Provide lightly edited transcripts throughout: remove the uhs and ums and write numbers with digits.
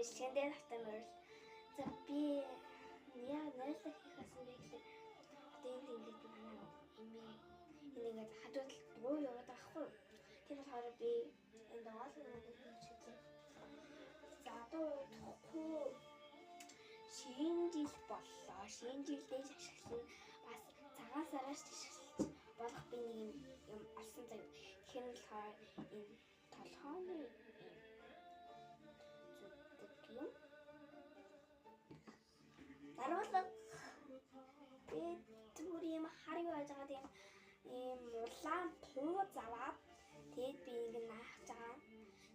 бичлэгэн дээр автомобиль. За би яа нэлээд хийхсэн бэ гэхээр одоо энэ ингээд манай эмээ ингээд хажууд дуу яваад байгаа хгүй. Тэр болохоор би энэ даалгаврыг хийчихлээ. За одоо тохгүй шинэ жил боллоо. Шинэ жилдээ ашиглан бас цагаан сараас ашиглаж болох би нэг юм алсан зав. Тэгэхээр болохоор энэ толгооны зүтг юм. Даруулга би түр юм хариг байж байгаа ийм улаан туу заваад тэгээд би ингэ наахж байгаа.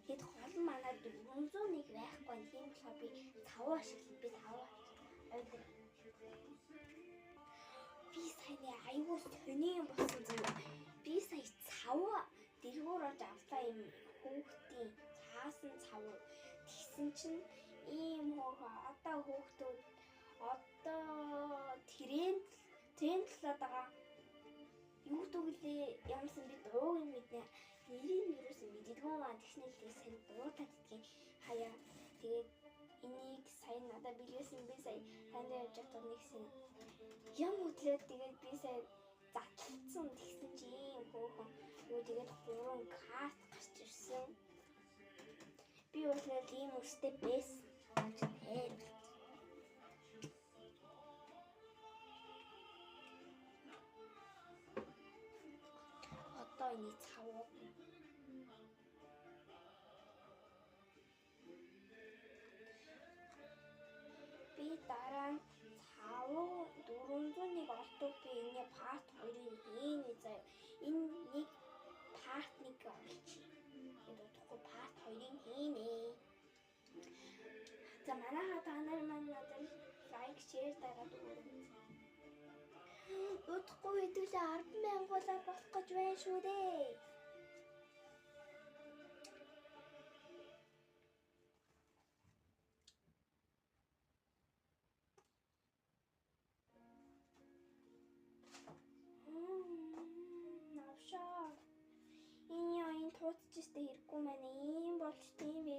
Тэгэд хол нь манай 401 байхгүй. Тийм болохоор би 5 ашиглав. Би 5 ойд. Би саяны аюул төний юм болсон зү. Би сая цав дэргүүр орж авлаа юм хүүхдийн цаасан цав. Тэгсэн чинь ийм одоо хүүхдүүд одоо тренд талаад байгаа. Юу гэвэл ямарсан би дууг нь мэднэ. Нэрийг юусэн мэддэггүй маа техникийг сайн дуудаад идэх хаяа. Тэгээд энийг сайн надад билгээсэн би сая танд явж байгаа нэгсэн юм хөдлөөд тэгээд би сая затлцсан тэгсэн чи ийм хөөхөн юу тэгээд 3 каст гарч ирсэн. Би өөртөө ийм өстэй бэс тэгээд одоо энэ цав би дараа нь цав 401 олдог би энэ part 2-ыг хийнэ заяа. Энэ нэг part 1 олчих. Тэгээд утгагүй part 2-ыг хийнэ. За манайха та нар надад лайк шеэр дараад өгөөрэй. Утгагүй хэдүүлээ 10,000-аар болох гэж байна шүү дээ. Навшаа. Энэ тууцчистэй хэрэггүй маань ийм болчтой юм бэ?